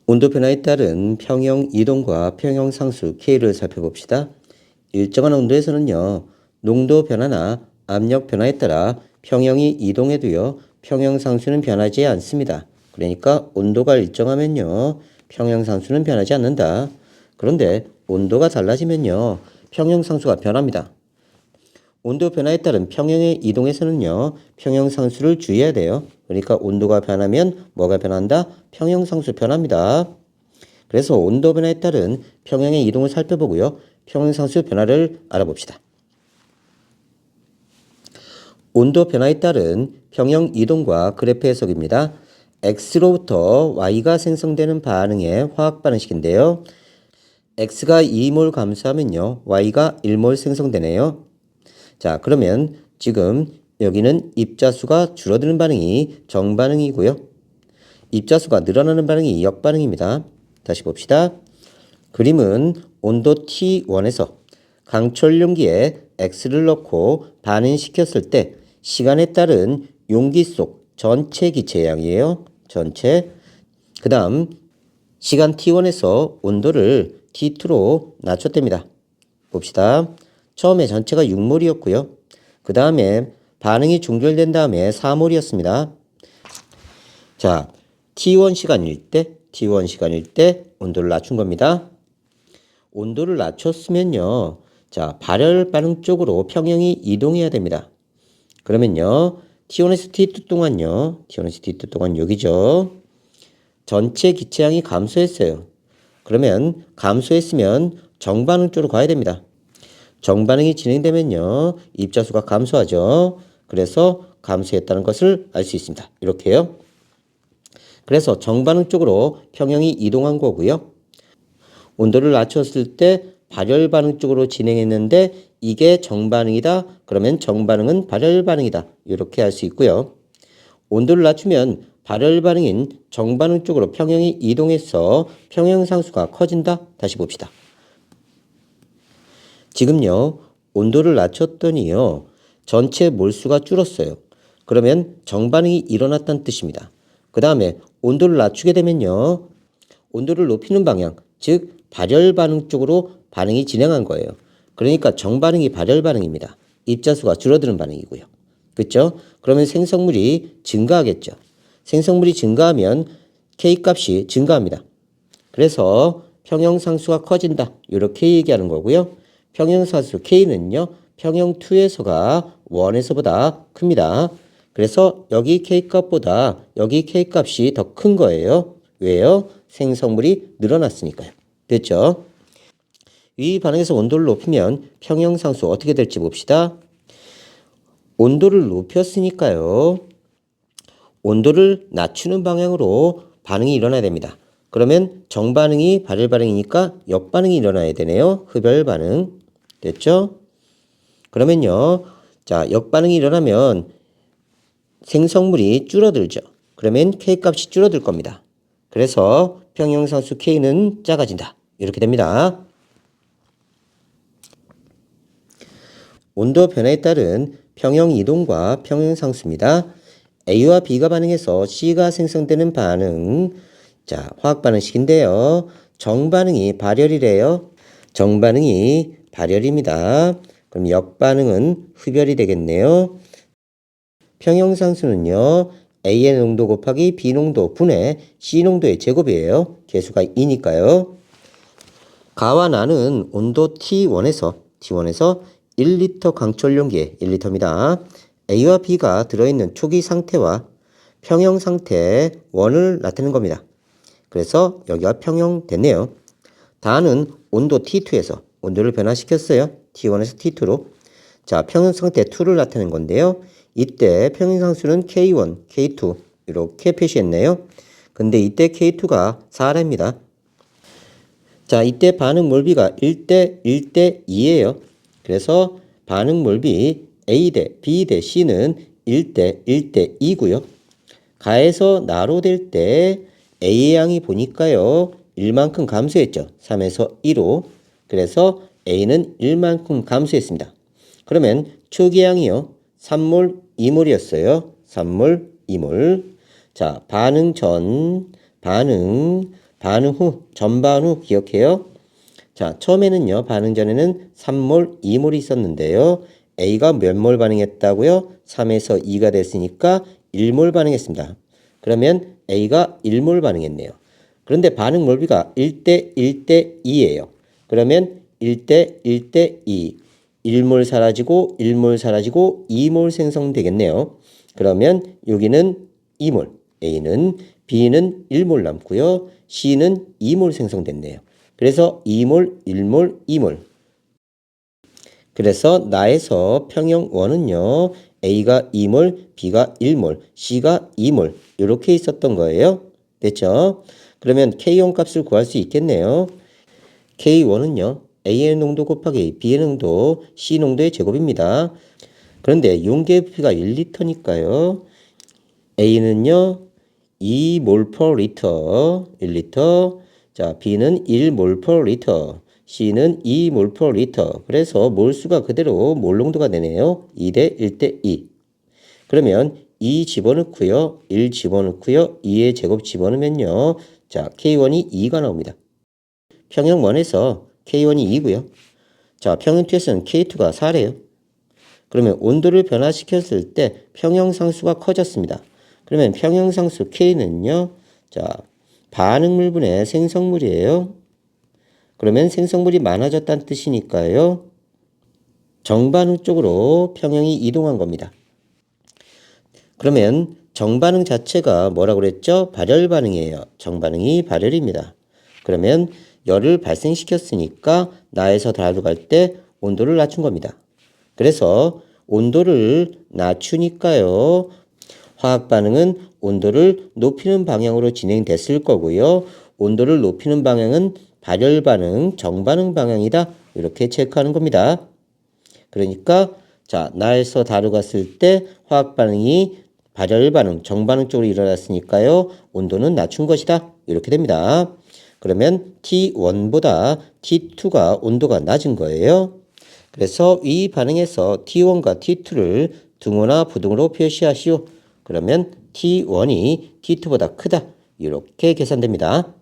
온도 변화에 따른 평형 이동과 평형 상수 K를 살펴봅시다. 일정한 온도에서는요, 농도 변화나 압력 변화에 따라 평형이 이동해도요, 평형 상수는 변하지 않습니다. 그러니까 온도가 일정하면요, 평형 상수는 변하지 않는다. 그런데 온도가 달라지면요, 평형 상수가 변합니다. 온도 변화에 따른 평형의 이동에서는요, 평형 상수를 주의해야 돼요. 그러니까 온도가 변하면 뭐가 변한다? 평형 상수 변합니다. 그래서 온도 변화에 따른 평형의 이동을 살펴보고요. 평형 상수 변화를 알아봅시다. 온도 변화에 따른 평형 이동과 그래프 해석입니다. X로부터 Y가 생성되는 반응의 화학 반응식인데요. X가 2몰 감소하면요, Y가 1몰 생성되네요. 자, 그러면 지금 여기는 입자수가 줄어드는 반응이 정반응이고요. 입자수가 늘어나는 반응이 역반응입니다. 다시 봅시다. 그림은 온도 T1에서 강철 용기에 X를 넣고 반응시켰을 때 시간에 따른 용기 속 전체 기체의 양이에요. 전체. 그 다음 시간 T1에서 온도를 T2로 낮췄답니다. 봅시다. 처음에 전체가 6몰이었고요. 그 다음에 반응이 종결된 다음에 4몰이었습니다. 자, T1 시간일 때 온도를 낮춘 겁니다. 온도를 낮췄으면요. 자, 발열 반응 쪽으로 평형이 이동해야 됩니다. 그러면요. T1에서 T2 동안 여기죠. 전체 기체량이 감소했어요. 그러면 감소했으면 정반응 쪽으로 가야 됩니다. 정반응이 진행되면요, 입자수가 감소하죠. 그래서 감소했다는 것을 알 수 있습니다. 이렇게요. 그래서 정반응 쪽으로 평형이 이동한 거고요. 온도를 낮췄을 때 발열 반응 쪽으로 진행했는데 이게 정반응이다. 그러면 정반응은 발열 반응이다. 이렇게 할 수 있고요. 온도를 낮추면 발열 반응인 정반응 쪽으로 평형이 이동해서 평형 상수가 커진다. 다시 봅시다. 지금요, 온도를 낮췄더니요, 전체 몰수가 줄었어요. 그러면 정반응이 일어났다는 뜻입니다. 그 다음에 온도를 낮추게 되면요, 온도를 높이는 방향, 즉 발열 반응 쪽으로 반응이 진행한 거예요. 그러니까 정반응이 발열 반응입니다. 입자수가 줄어드는 반응이고요. 그렇죠? 그러면 생성물이 증가하겠죠. 생성물이 증가하면 K값이 증가합니다. 그래서 평형상수가 커진다. 이렇게 얘기하는 거고요. 평형상수 K는요, 평형2에서가 1에서보다 큽니다. 그래서 여기 K값보다 여기 K값이 더 큰 거예요. 왜요? 생성물이 늘어났으니까요. 됐죠? 이 반응에서 온도를 높이면 평형상수 어떻게 될지 봅시다. 온도를 높였으니까요. 온도를 낮추는 방향으로 반응이 일어나야 됩니다. 그러면 정반응이 발열 반응이니까 역반응이 일어나야 되네요. 흡열 반응. 됐죠? 그러면요. 자, 역반응이 일어나면 생성물이 줄어들죠. 그러면 K값이 줄어들 겁니다. 그래서 평형상수 K는 작아진다. 이렇게 됩니다. 온도 변화에 따른 평형 이동과 평형 상수입니다. A와 B가 반응해서 C가 생성되는 반응. 자, 화학 반응식인데요. 정반응이 발열이래요. 정반응이 발열입니다. 그럼 역반응은 흡열이 되겠네요. 평형 상수는요. A의 농도 곱하기 B 농도 분의 C 농도의 제곱이에요. 개수가 2니까요. 가와 나는 온도 T1에서 1리터 강철 용기에 1리터입니다. A와 B가 들어있는 초기 상태와 평형 상태 원을 나타내는 겁니다. 그래서 여기가 평형 됐네요. 다는 온도 T2에서 온도를 변화시켰어요. T1에서 T2로. 자, 평형 상태 2를 나타낸 건데요. 이때 평형 상수는 K1, K2 이렇게 표시했네요. 근데 이때 K2가 4라입니다. 자, 이때 반응 몰비가 1대 1대 2예요. 그래서 반응 몰비 A 대 B 대 C는 1대 1대 2고요. 가에서 나로 될 때 A의 양이 보니까요. 1만큼 감소했죠. 3에서 2로. 그래서 A는 1만큼 감소했습니다. 그러면 초기 양이요. 3몰, 2몰이었어요. 3몰, 2몰. 자, 반응 전, 반응 반응 후, 전반 후 기억해요. 자, 처음에는요, 반응 전에는 3몰, 2몰이 있었는데요. A가 몇 몰 반응했다고요? 3에서 2가 됐으니까 1몰 반응했습니다. 그러면 A가 1몰 반응했네요. 그런데 반응 몰비가 1대 1대 2예요. 그러면 1대 1대 2. 1몰 사라지고 1몰 사라지고 2몰 생성되겠네요. 그러면 여기는 2몰, A는 B는 1몰 남고요. C는 2몰 생성됐네요. 그래서 2몰, 1몰, 2몰. 그래서 나에서 평형원은요. A가 2몰, B가 1몰, C가 2몰 이렇게 있었던 거예요. 됐죠? 그러면 K1 값을 구할 수 있겠네요. K1은요. A의 농도 곱하기 B의 농도, C 농도의 제곱입니다. 그런데 용기의 부피가 1리터니까요. A는요. 2몰 per 리터, 1리터. 자, B는 1몰 per 리터, C는 2몰 per 리터. 그래서 몰수가 그대로 몰 농도가 되네요. 2대 1대 2. 그러면 2 집어넣고요. 1 집어넣고요. 2의 제곱 집어넣으면요. 자, K1이 2가 나옵니다. 평형1에서 K1이 2고요. 자, 평형2에서는 K2가 4래요. 그러면 온도를 변화시켰을 때 평형상수가 커졌습니다. 그러면 평형상수 K는요. 자, 반응물분의 생성물이에요. 그러면 생성물이 많아졌다는 뜻이니까요. 정반응 쪽으로 평형이 이동한 겁니다. 그러면 정반응 자체가 뭐라고 그랬죠? 발열 반응이에요. 정반응이 발열입니다. 그러면 열을 발생시켰으니까 나에서 다로 갈 때 온도를 낮춘 겁니다. 그래서 온도를 낮추니까요. 화학 반응은 온도를 높이는 방향으로 진행됐을 거고요. 온도를 높이는 방향은 발열 반응, 정반응 방향이다. 이렇게 체크하는 겁니다. 그러니까 자, 나에서 다로 갔을 때 화학 반응이 발열 반응, 정반응 쪽으로 일어났으니까요. 온도는 낮춘 것이다. 이렇게 됩니다. 그러면 T1보다 T2가 온도가 낮은 거예요. 그래서 이 반응에서 T1과 T2를 등호나 부등호로 표시하시오. 그러면 T1이 T2보다 크다. 이렇게 계산됩니다.